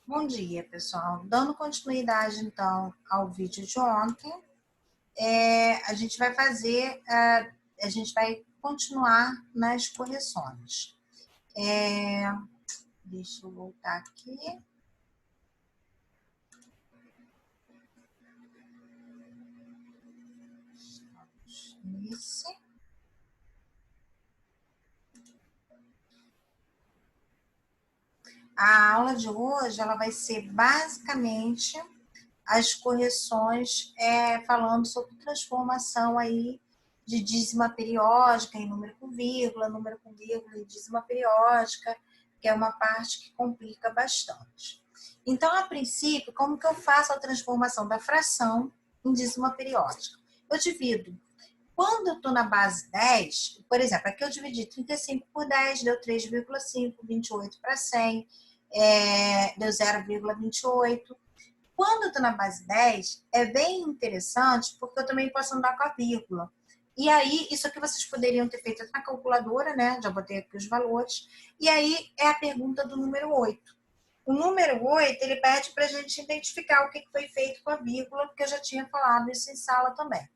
Bom dia, pessoal. Dando continuidade, então, ao vídeo de ontem, a gente vai fazer, a gente vai continuar nas correções. Deixa eu voltar aqui. Isso. A aula de hoje, ela vai ser basicamente as correções falando sobre transformação aí de dízima periódica em número com vírgula e dízima periódica, que é uma parte que complica bastante. Então, a princípio, como que eu faço a transformação da fração em dízima periódica? Eu divido. Quando eu estou na base 10, por exemplo, aqui eu dividi 35 por 10, deu 3,5, 28 para 100, deu 0,28. Quando eu estou na base 10, é bem interessante, porque eu também posso andar com a vírgula. E aí, isso aqui vocês poderiam ter feito na calculadora, né? Já botei aqui os valores. E aí, é a pergunta do número 8. O número 8, ele pede para a gente identificar o que foi feito com a vírgula, porque eu já tinha falado isso em sala também.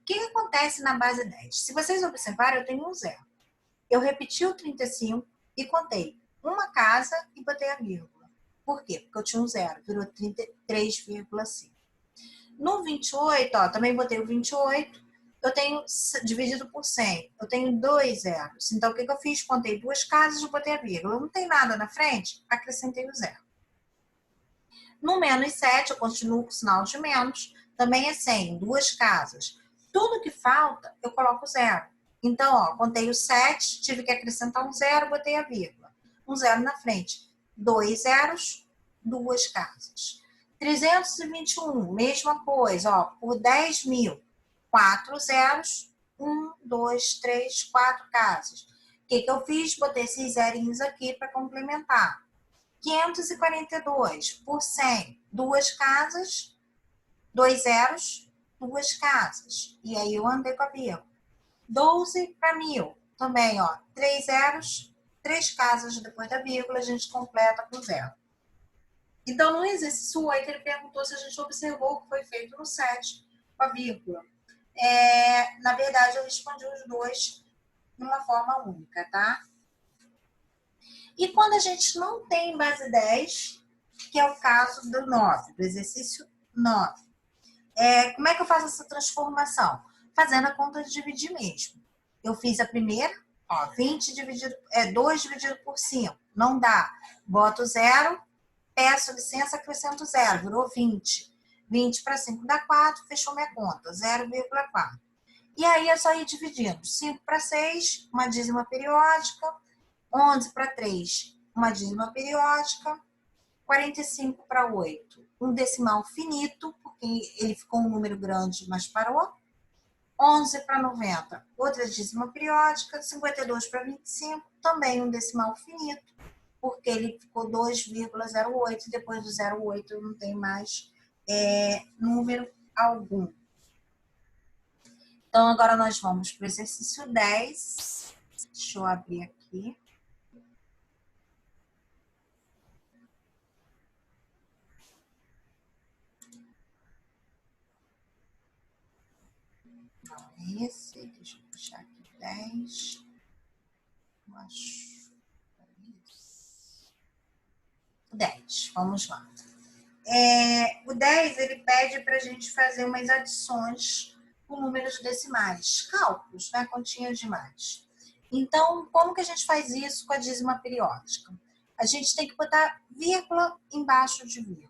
O que acontece na base 10? Se vocês observarem, eu tenho um zero. Eu repeti o 35 e contei uma casa e botei a vírgula. Por quê? Porque eu tinha um zero, virou 33,5. No 28, ó, também botei o 28, eu tenho dividido por 100, eu tenho 2 zeros. Então, o que eu fiz? Contei duas casas e botei a vírgula. Não tem nada na frente, acrescentei o zero. No menos 7, eu continuo com o sinal de menos, também é 100, duas casas. Tudo que falta, eu coloco zero. Então, ó, contei o 7, tive que acrescentar um zero, botei a vírgula. Um zero na frente. 2 zeros, duas casas. 321, mesma coisa, ó, por 10 mil. 4 zeros, 1, 2, 3, 4 casas. O que eu fiz? Botei esses zerinhos aqui para complementar. 542 por 100, duas casas, dois zeros, duas casas. E aí eu andei com a vírgula. 12 para 1000, também, ó, três zeros, três casas depois da vírgula, a gente completa com zero. Então, no exercício 8, ele perguntou se a gente observou o que foi feito no 7 com a vírgula. Na verdade, eu respondi os dois de uma forma única, tá? E quando a gente não tem base 10, que é o caso do 9, do exercício 9, como é que eu faço essa transformação? Fazendo a conta de dividir mesmo. Eu fiz a primeira, ó, 20 dividido, 2 dividido por 5, não dá. Boto zero, peço licença, acrescento zero, virou 20. 20 para 5 dá 4, fechou minha conta, 0,4. E aí é só ir dividindo. 5 para 6, uma dízima periódica. 11 para 3, uma dízima periódica. 45 para 8, um decimal finito, porque ele ficou um número grande, mas parou. 11 para 90, outra dízima periódica. 52 para 25, também um decimal finito, porque ele ficou 2,08, depois do 0,8 não tem mais número algum. Então, agora nós vamos para o exercício 10. Deixa eu abrir aqui. Não é esse. Deixa eu puxar aqui 10. Eu acho. 10, vamos lá. O 10, ele pede para a gente fazer umas adições com números decimais, cálculos, né, continhas demais. Então, como que a gente faz isso com a dízima periódica? A gente tem que botar vírgula embaixo de vírgula.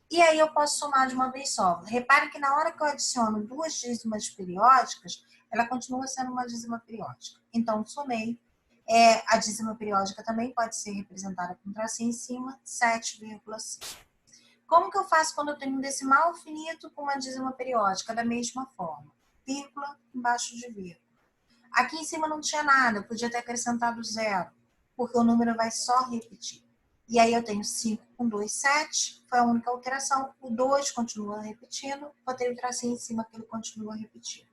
E aí eu posso somar de uma vez só. Repare que na hora que eu adiciono duas dízimas periódicas, ela continua sendo uma dízima periódica. Então, somei. A dízima periódica também pode ser representada com um tracinho em cima, 7,5. Como que eu faço quando eu tenho um decimal finito com uma dízima periódica? Da mesma forma. Vírgula embaixo de vírgula. Aqui em cima não tinha nada, eu podia ter acrescentado zero, porque o número vai só repetir. E aí eu tenho 5 com 2, 7, foi a única alteração. O 2 continua repetindo, botei o tracinho em cima que ele continua repetindo.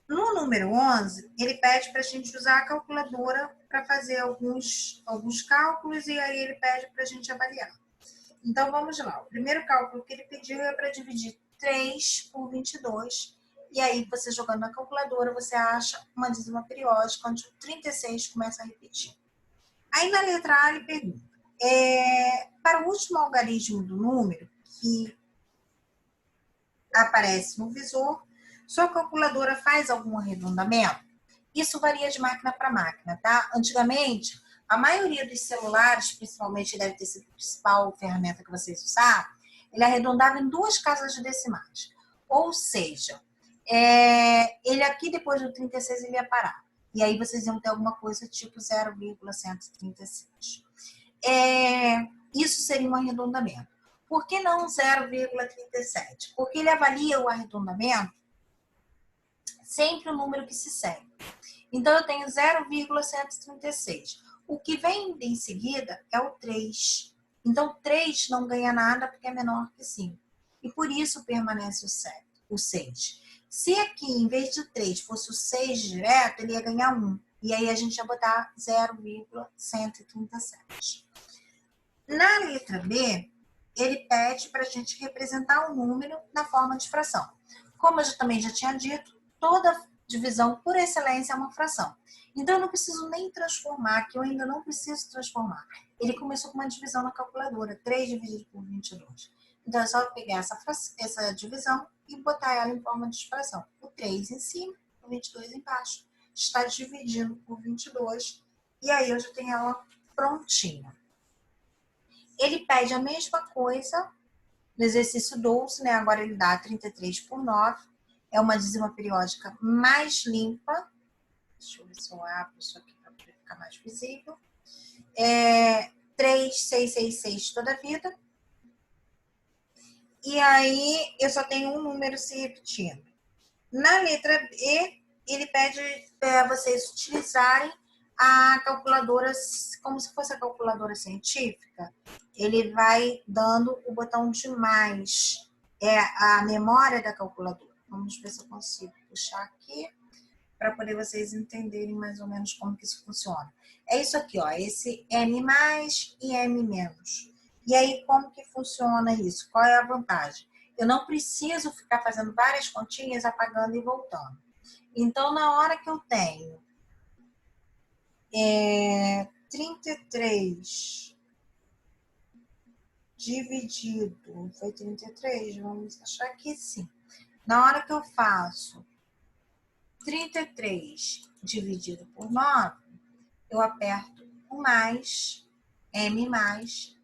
No número 11, ele pede para a gente usar a calculadora para fazer alguns cálculos e aí ele pede para a gente avaliar. Então, vamos lá. O primeiro cálculo que ele pediu é para dividir 3 por 22. E aí, você jogando na calculadora, você acha uma dízima periódica, onde o 36 começa a repetir. Aí, na letra A, ele pergunta, para o último algarismo do número, que aparece no visor, sua calculadora faz algum arredondamento? Isso varia de máquina para máquina, tá? Antigamente, a maioria dos celulares, principalmente deve ter sido a principal ferramenta que vocês usaram, ele arredondava em 2 casas de decimais. Ou seja, ele aqui depois do 36 ele ia parar. E aí vocês iam ter alguma coisa tipo 0,136. Isso seria um arredondamento. Por que não 0,37? Porque ele avalia o arredondamento sempre o número que se segue. Então, eu tenho 0,136. O que vem em seguida é o 3. Então, 3 não ganha nada porque é menor que 5. E por isso permanece o 6. Se aqui, em vez de 3, fosse o 6 direto, ele ia ganhar 1. E aí a gente ia botar 0,137. Na letra B, ele pede para a gente representar o número na forma de fração. Como eu também já tinha dito, toda divisão por excelência é uma fração. Então, eu não preciso nem transformar, que eu ainda não preciso transformar. Ele começou com uma divisão na calculadora, 3 dividido por 22. Então, é só pegar essa divisão e botar ela em forma de fração. O 3 em cima, o 22 embaixo. Está dividindo por 22. E aí, eu já tenho ela prontinha. Ele pede a mesma coisa no exercício 12, né? Agora ele dá 33 por 9. É uma dízima periódica mais limpa. Deixa eu ver se eu abro isso aqui para ficar mais visível. 3666 toda a vida. E aí eu só tenho um número se repetindo. Na letra B, ele pede para vocês utilizarem a calculadora como se fosse a calculadora científica. Ele vai dando o botão de mais. É a memória da calculadora. Vamos ver se eu consigo puxar aqui para poder vocês entenderem mais ou menos como que isso funciona. É isso aqui, ó, esse N mais e M menos. E aí, como que funciona isso? Qual é a vantagem? Eu não preciso ficar fazendo várias continhas, apagando e voltando. Então, na hora que eu tenho 33 dividido, foi 33? Vamos achar que sim. Na hora que eu faço 33 dividido por 9, eu aperto o mais, M mais,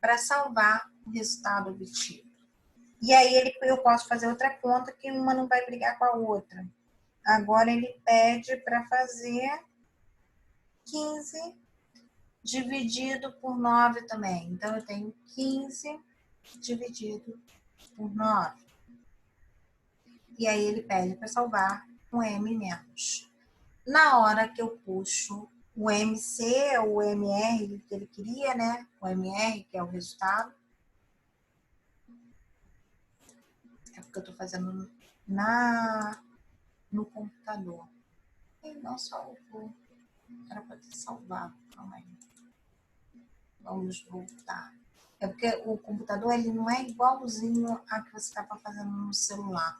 para salvar o resultado obtido. E aí eu posso fazer outra conta que uma não vai brigar com a outra. Agora ele pede para fazer 15 dividido por 9 também. Então, eu tenho 15 dividido por 9. E aí ele pede para salvar um M menos. Na hora que eu puxo o MC ou o MR que ele queria, né? O MR, que é o resultado. É porque eu estou fazendo no computador. E não salvou. Era para ter salvado. Calma aí. Vamos voltar. É porque o computador ele não é igualzinho a que você estava fazendo no celular.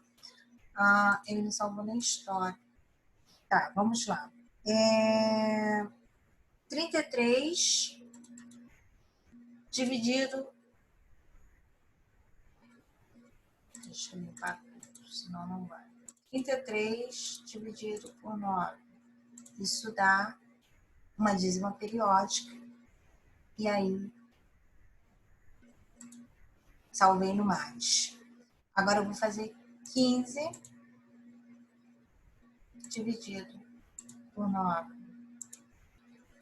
Ele não salvou nem história. Tá, vamos lá. 33 dividido. Deixa eu limpar tudo, senão não vai. 33 dividido por 9. Isso dá uma dízima periódica. E aí, salvei no mais. Agora eu vou fazer 15 dividido por 9.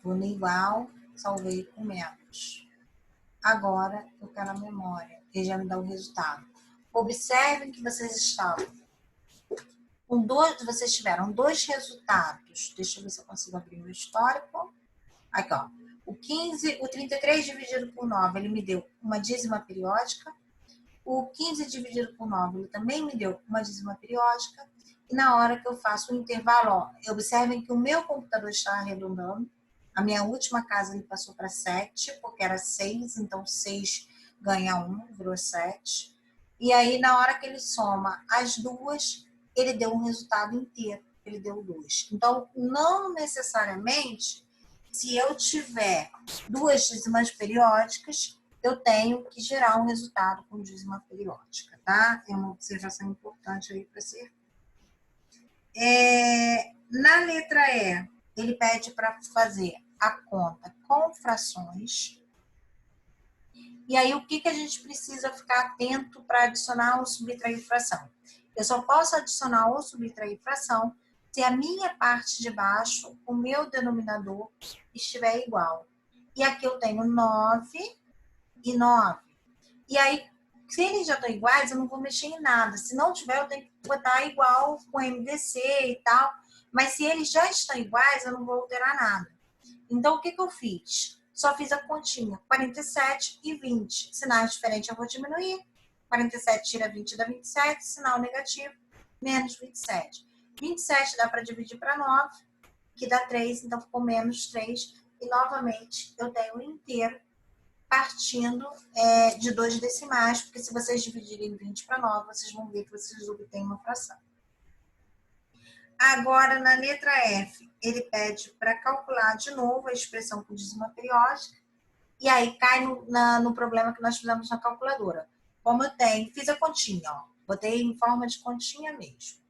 Vou no igual, salvei com menos. Agora eu quero a memória. Ele já me dá o resultado. Observem que vocês tiveram 2 resultados. Deixa eu ver se eu consigo abrir meu histórico. Aqui, ó. O 33 dividido por 9, ele me deu uma dízima periódica. O 15 dividido por 9, ele também me deu uma dízima periódica. E na hora que eu faço o intervalo, ó, observem que o meu computador está arredondando. A minha última casa ele passou para 7, porque era 6, então 6 ganha 1, virou 7. E aí, na hora que ele soma as duas, ele deu um resultado inteiro, ele deu 2. Então, não necessariamente, se eu tiver duas dízimas periódicas, eu tenho que gerar um resultado com dízima periódica, tá? É uma observação importante aí para ser. Na letra E, ele pede para fazer a conta com frações. E aí, o que a gente precisa ficar atento para adicionar ou subtrair fração? Eu só posso adicionar ou subtrair fração se a minha parte de baixo, o meu denominador, estiver igual. E aqui eu tenho 9 e 9. E aí, se eles já estão iguais, eu não vou mexer em nada. Se não tiver, eu tenho que botar igual com MDC e tal. Mas se eles já estão iguais, eu não vou alterar nada. Então, o que eu fiz? Só fiz a continha, 47 e 20. Sinais diferentes eu vou diminuir. 47 tira 20 dá 27, sinal negativo, menos 27. 27 dá para dividir para 9, que dá 3, então ficou menos 3. E, novamente, eu tenho o inteiro partindo de 2 decimais, porque se vocês dividirem 20 para 9, vocês vão ver que vocês obtêm uma fração. Agora, na letra F, ele pede para calcular de novo a expressão com dízima periódica, e aí cai no problema que nós fizemos na calculadora. Como eu tenho, fiz a continha, ó, botei em forma de continha mesmo,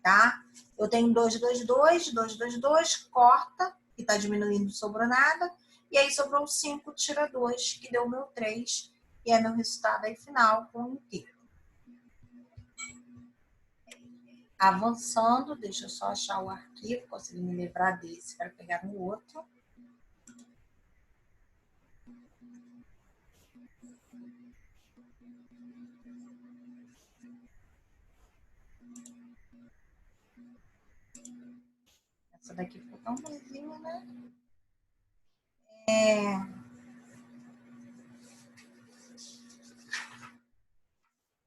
tá? Eu tenho 2, 2, 2, 2, 2, 2, corta, que está diminuindo, não sobrou nada, e aí sobrou 5, tira 2, que deu meu 3, e é meu resultado aí final com o inteiro. Avançando, deixa eu só achar o arquivo, consegui me livrar desse para pegar no outro. Essa daqui ficou tão ruimzinha, né?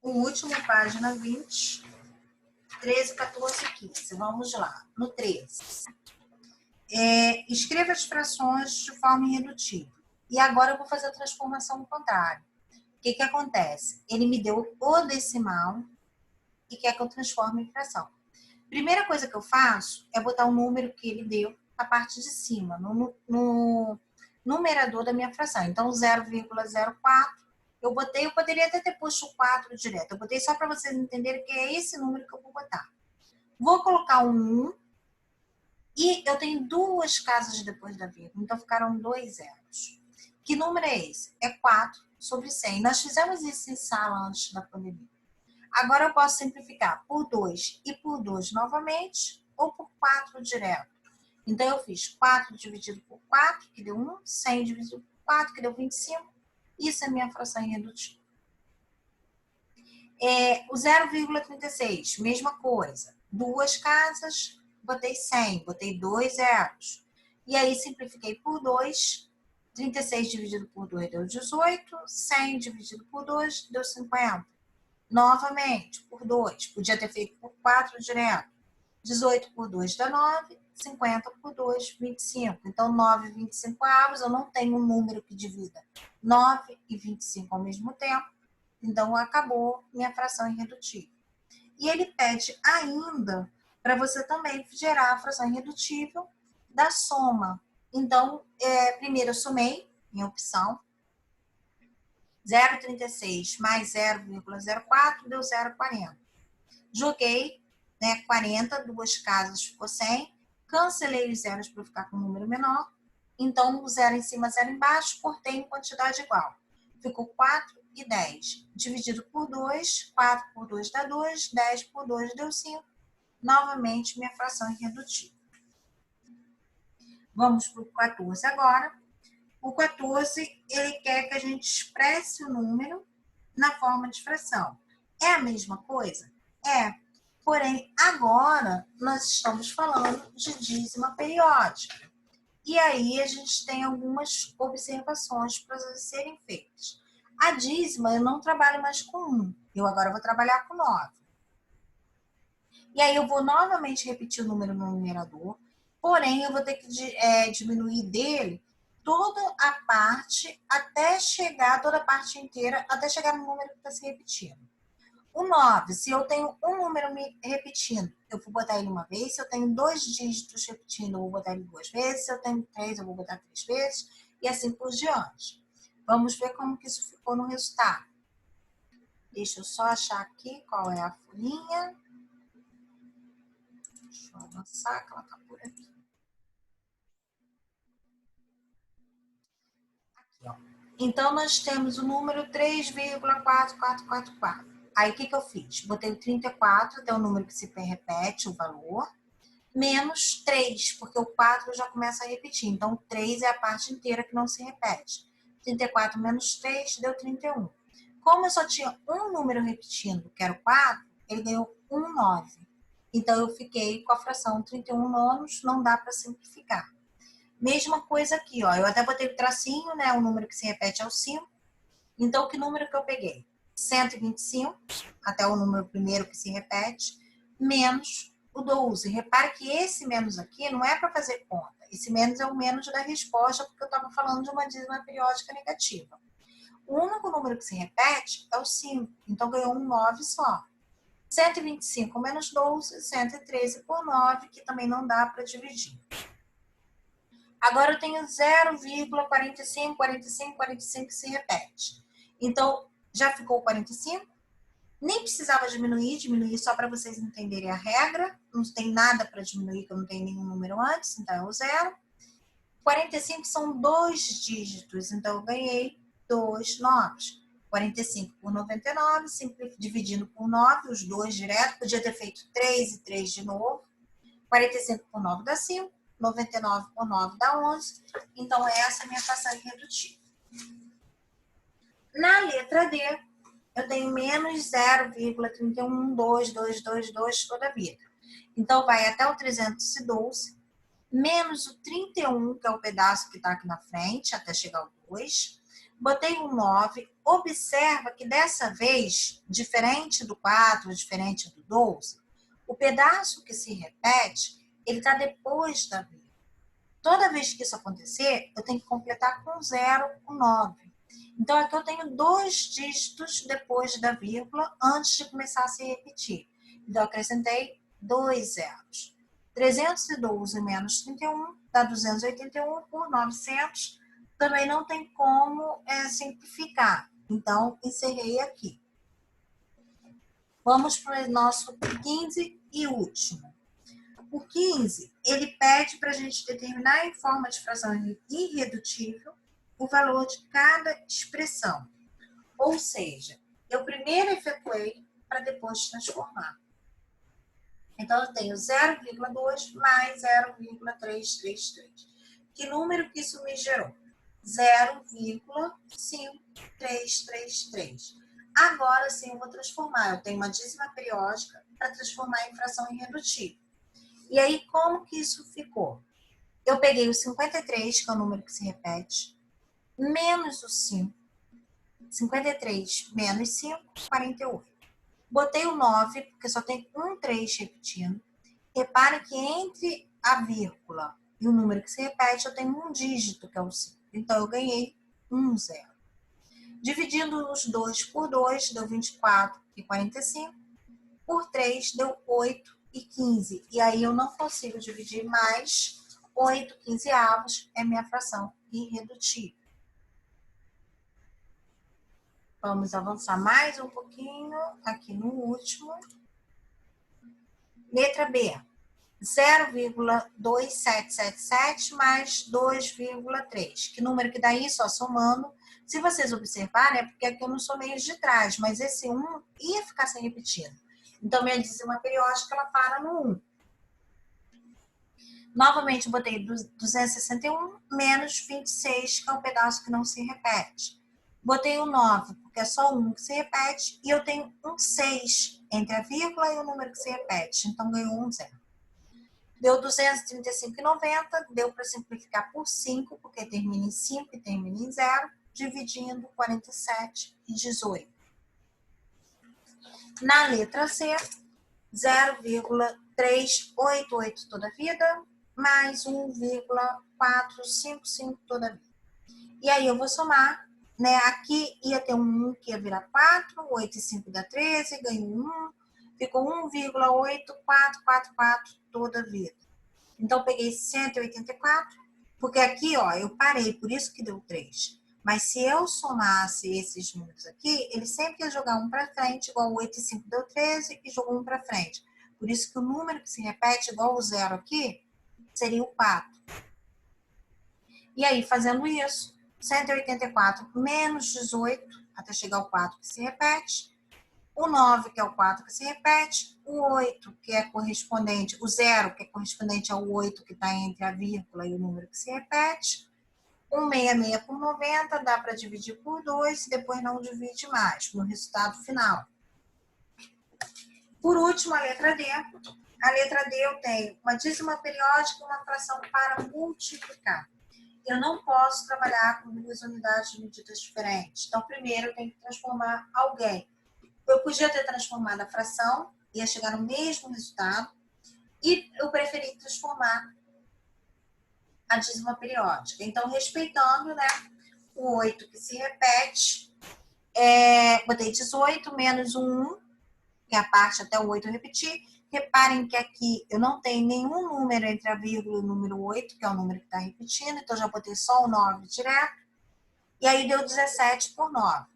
O último, página 20, 13, 14 e 15. Vamos lá, no 13. Escreva as frações de forma irredutível. E agora eu vou fazer a transformação contrária. O que acontece? Ele me deu o decimal e quer que eu transforme em fração. Primeira coisa que eu faço é botar o número que ele deu na parte de cima, no numerador da minha fração. Então, 0,04, eu poderia até ter posto o 4 direto. Eu botei só para vocês entenderem que é esse número que eu vou botar. Vou colocar um 1 e eu tenho duas casas depois da vírgula, então ficaram 2 zeros. Que número é esse? É 4 sobre 100. Nós fizemos isso em sala antes da pandemia. Agora eu posso simplificar por 2 e por 2 novamente, ou por 4 direto. Então, eu fiz 4 dividido por 4, que deu 1, 100 dividido por 4, que deu 25. Isso é minha fração irredutível. O 0,36, mesma coisa. Duas casas, botei 100, botei 2 zeros. E aí, simplifiquei por 2. 36 dividido por 2 deu 18. 100 dividido por 2 deu 50. Novamente, por 2. Podia ter feito por 4 direto. 18 por 2 dá 9. 50 por 2, 25. Então, 9 e 25 avos, eu não tenho um número que divida 9 e 25 ao mesmo tempo. Então, acabou minha fração irredutível. E ele pede ainda para você também gerar a fração irredutível da soma. Então, primeiro eu somei, minha opção, 0,36 mais 0,04 deu 0,40. Joguei, 40, duas casas ficou 100. Cancelei os zeros para ficar com um número menor. Então, o 0 em cima, 0 embaixo, cortei em quantidade igual. Ficou 4 e 10. Dividido por 2, 4 por 2 dá 2, 10 por 2 deu 5. Novamente, minha fração irredutível. Vamos para o 14 agora. O 14, ele quer que a gente expresse o número na forma de fração. É a mesma coisa? É. Porém, agora nós estamos falando de dízima periódica. E aí a gente tem algumas observações para serem feitas. A dízima eu não trabalho mais com 1, eu agora vou trabalhar com 9. E aí eu vou novamente repetir o número no numerador porém eu vou ter que diminuir dele toda a parte até chegar, toda a parte inteira, até chegar no número que está se repetindo. O 9, se eu tenho um número me repetindo, eu vou botar ele uma vez. Se eu tenho 2 dígitos repetindo, eu vou botar ele 2 vezes. Se eu tenho 3, eu vou botar 3 vezes. E assim por diante. Vamos ver como que isso ficou no resultado. Deixa eu só achar aqui qual é a folhinha. Deixa eu avançar, que ela está por aqui. Aqui, ó. Então, nós temos o número 3,4444. Aí, o que eu fiz? Botei o 34, até o número que se repete, o valor, menos 3, porque o 4 já começa a repetir. Então, o 3 é a parte inteira que não se repete. 34 menos 3 deu 31. Como eu só tinha um número repetindo, que era o 4, ele ganhou 9. Então, eu fiquei com a fração 31 nonos, não dá para simplificar. Mesma coisa aqui, ó. Eu até botei o tracinho, né? O número que se repete é o 5. Então, que número que eu peguei? 125, até o número primeiro que se repete, menos o 12. Repare que esse menos aqui não é para fazer conta. Esse menos é o menos da resposta, porque eu estava falando de uma dízima periódica negativa. O único número que se repete é o 5. Então, ganhou um 9 só. 125 menos 12, 113 por 9, que também não dá para dividir. Agora eu tenho 0,45, 45, 45 que se repete. Então, já ficou 45. Nem precisava diminuir só para vocês entenderem a regra. Não tem nada para diminuir, que eu não tenho nenhum número antes, então é o 0. 45 são 2 dígitos, então eu ganhei 2 9s. 45 por 99, dividindo por 9, os dois direto. Podia ter feito 3 e 3 de novo. 45 por 9 dá 5. 99 por 9 dá 11. Então, essa é a minha fração irredutível. Na letra D, eu tenho menos 0,31222 toda a vida. Então, vai até o 312, menos o 31, que é o pedaço que está aqui na frente, até chegar ao 2. Botei um 9. Observa que dessa vez, diferente do 4, diferente do 12, o pedaço que se repete, ele está depois da vírgula. Toda vez que isso acontecer, eu tenho que completar com 0 o 9. Então, aqui eu tenho 2 dígitos depois da vírgula, antes de começar a se repetir. Então, eu acrescentei 2 zeros. 312 menos 31 dá 281 por 900. Também não tem como simplificar. Então, encerrei aqui. Vamos para o nosso 15 e último. O 15, ele pede para a gente determinar em forma de fração irredutível o valor de cada expressão. Ou seja, eu primeiro efetuei para depois transformar. Então, eu tenho 0,2 mais 0,333. Que número que isso me gerou? 0,5333. Agora sim eu vou transformar. Eu tenho uma dízima periódica para transformar em fração irredutível. E aí, como que isso ficou? Eu peguei o 53, que é o número que se repete, menos o 5. 53 menos 5, 48. Botei o 9, porque só tem um 3 repetindo. Repare que entre a vírgula e o número que se repete, eu tenho um dígito, que é o 5. Então, eu ganhei um 0. Dividindo os 2 por 2, deu 24 e 45. Por 3, deu 8 e 15. E aí, eu não consigo dividir mais. 8 quinzeavos é minha fração irredutível. Vamos avançar mais um pouquinho aqui no último. Letra B. 0,2777 mais 2,3. Que número que dá isso? Ó, somando. Se vocês observarem, é porque aqui eu não somei os de trás, mas esse 1 ia ficar se repetindo. Então, minha dízima periódica, ela para no 1. Novamente, botei 261 menos 26, que é o pedaço que não se repete. Botei o 9, porque é só um que se repete, e eu tenho um 6 entre a vírgula e o número que se repete. Então, ganhou um 0. Deu 235,90, deu para simplificar por 5, porque termina em 5 e termina em 0, dividindo 47 e 18. Na letra C, 0,388 toda a vida, mais 1,455 toda vida. E aí eu vou somar, né? Aqui ia ter um 1 que ia virar 4, 8 e 5 dá 13, ganho 1, ficou 1,8444 toda vida. Então, peguei 184, porque aqui, ó, eu parei, por isso que deu 3. Mas se eu somasse esses números aqui, ele sempre ia jogar um para frente, igual 8 e 5 deu 13, e jogou um para frente. Por isso que o número que se repete, igual o zero aqui, seria o 4. E aí, fazendo isso, 184 menos 18, até chegar ao 4 que se repete, o 9, que é o 4 que se repete, o 8, que é correspondente, o 0, que é correspondente ao 8, que está entre a vírgula e o número que se repete, 166 por 90, dá para dividir por 2 e depois não divide mais, no resultado final. Por último, a letra D. A letra D eu tenho uma dízima periódica e uma fração para multiplicar. Eu não posso trabalhar com duas unidades de medidas diferentes. Então, primeiro eu tenho que transformar alguém. Eu podia ter transformado a fração, ia chegar no mesmo resultado, e eu preferi transformar a dízima periódica. Então, respeitando, né, o 8 que se repete, botei 18 menos o 1, que é a parte até o 8 repetir. Reparem que aqui eu não tenho nenhum número entre a vírgula e o número 8, que é o número que está repetindo, então já botei só o 9 direto. E aí deu 17 por 9.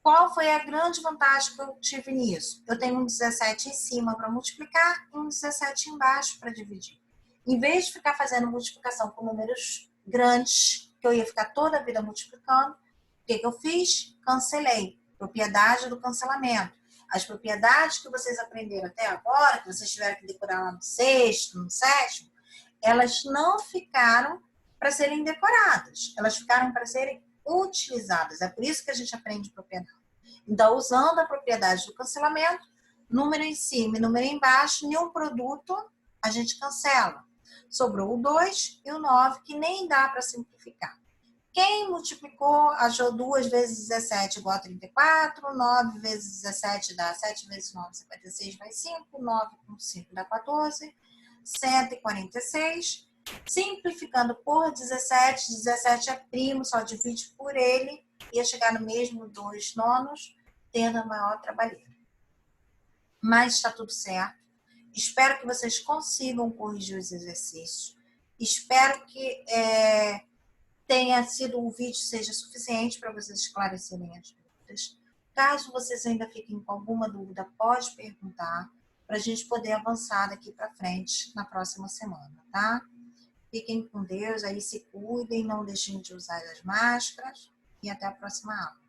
Qual foi a grande vantagem que eu tive nisso? Eu tenho um 17 em cima para multiplicar e um 17 embaixo para dividir. Em vez de ficar fazendo multiplicação com números grandes, que eu ia ficar toda a vida multiplicando, o que eu fiz? Cancelei. Propriedade do cancelamento. As propriedades que vocês aprenderam até agora, que vocês tiveram que decorar lá no sexto, no sétimo, elas não ficaram para serem decoradas. Elas ficaram para serem utilizadas. É por isso que a gente aprende propriedade. Então, usando a propriedade do cancelamento, número em cima e número embaixo, nenhum produto a gente cancela. Sobrou o 2 e o 9, que nem dá para simplificar. Quem multiplicou, achou 2 vezes 17 igual a 34, 9 vezes 17 dá 7 vezes 9, 56, vai 5, 9 com 5 dá 14, 146. Simplificando por 17, 17 é primo, só divide por ele, ia chegar no mesmo 2 nonos, tendo a maior trabalheira. Mas está tudo certo. Espero que vocês consigam corrigir os exercícios. Espero que tenha sido o vídeo seja suficiente para vocês esclarecerem as dúvidas. Caso vocês ainda fiquem com alguma dúvida, pode perguntar para a gente poder avançar daqui para frente na próxima semana, tá? Fiquem com Deus, aí se cuidem, não deixem de usar as máscaras e até a próxima aula.